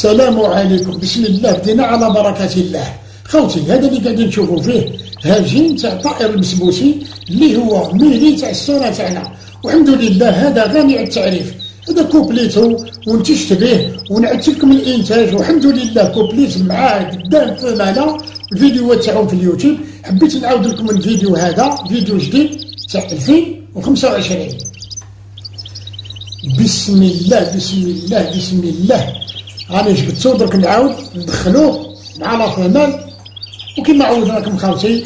السلام عليكم. بسم الله، بدينا على بركة الله. خوتي هذا اللي قاعدين نشوفوا فيه هاجين تاع طائر البسبوسي اللي هو ميلي تاع الصورة تاعنا، والحمد لله هذا غني عن التعريف. هذا كوبليتو ونتجت به ونعدت لكم الانتاج، والحمد لله كوبليت معاه قدام فماله الفيديوهات تاعهم في اليوتيوب. حبيت نعاود لكم الفيديو هذا، فيديو جديد تاع 2025. بسم الله بسم الله بسم الله. راني جبدتو درك نعاود ندخلوه مع لا فمال، وكما عودناكم خاوتي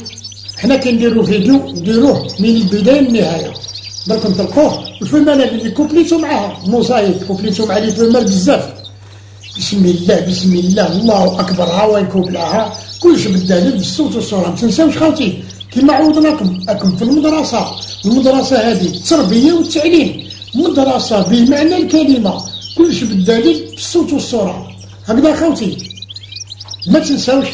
حنا كنديرو فيديو نديروه من البدايه للنهايه. درك نطلقوه الفمال اللي كوبليتو معاها موزايك، كوبليتو مع لي فمال بزاف. بسم الله بسم الله الله اكبر. ها وين كوبلاها كلش بالدليل بالصوت والصوره. ما تنساوش خاوتي كما عودناكم راكم في المدرسه، المدرسه هذه التربيه والتعليم، مدرسه بمعنى الكلمه، كلش بالدليل بالصوت والصوره. هكذا خاوتي ما تنساوش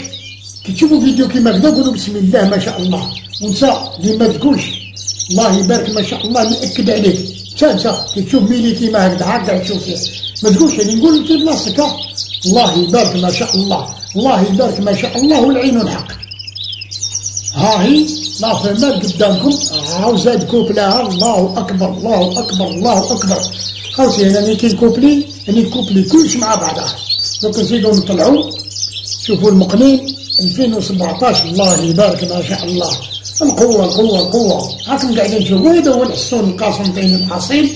كي تشوفوا فيديو كيما هكذا قولوا بسم الله ما شاء الله، ونسى اللي ما تقولش الله يبارك ما شاء الله. نأكد عليك انت كي تشوف ميلي كيما هكذا قاعد تشوف فيه ما تقولش يعني نقول انت بلاصتك الله يبارك ما شاء الله، الله يبارك ما شاء الله والعين الحق. ها هي لا فمال قدامكم، ها زاد كوبلاها الله اكبر الله اكبر الله اكبر. خاوتي انا ملي كنكوبلي يعني كوبلي كلش مع بعضها. دوك نزيدو نطلعو شوفوا المقنين 2017 الله يبارك ما شاء الله. القوة القوة القوة هاكم قاعدين تشوفوا. هذا هو الحصون القاسمتين الأصيل.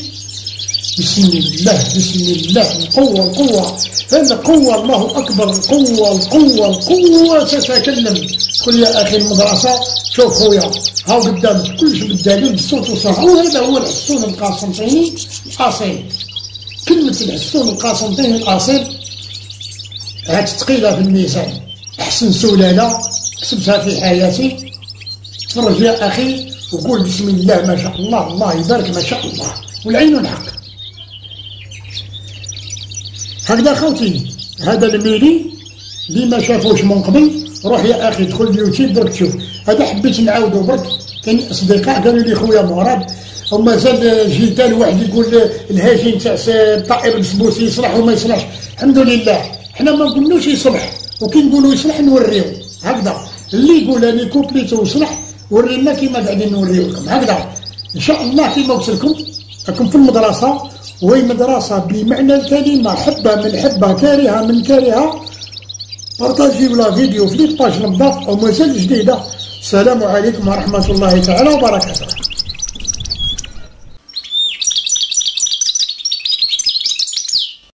بسم الله بسم الله. القوة القوة هذا قوة الله أكبر. القوة القوة القوة تتكلم. قل يا أخي المدرسة شوف خويا هاو قدامك كلش بالدليل بالصوت والصورة. وهذا هو الحصون القاسمتين الأصيل. كلمة الحصون القاسمتين الأصيل هاد ثقيلة في الميزان. أحسن سلالة كسبتها في حياتي. تفرج يا أخي وقول بسم الله ما شاء الله الله يبارك ما شاء الله والعين الحق. هكذا خوتي هذا الميلي اللي ما شافوش من قبل روح يا أخي دخل اليوتيوب درك تشوف. هذا حبيت نعاودو برك. كان أصدقاء قالوا لي خويا مراد ومازال جدال واحد يقول الهاجين تاع طائر البسبوسي يصلح وما يصلحش. الحمد لله حنا ما نقولوش يصلح، وكي نقولوا يصلح نوريو. هكذا اللي يقول اني كوبليتو يصلح ورينا كيما قاعدين نوريو لكم. هكذا ان شاء الله كيما قلت لكم راكم في المدرسه، وهي مدرسه بمعنى الكلمه، حبه من حبه كارهه من كارهه. بارطاجيو لا فيديو في لي باج نظاف او مازال جديده. السلام عليكم ورحمه الله تعالى وبركاته.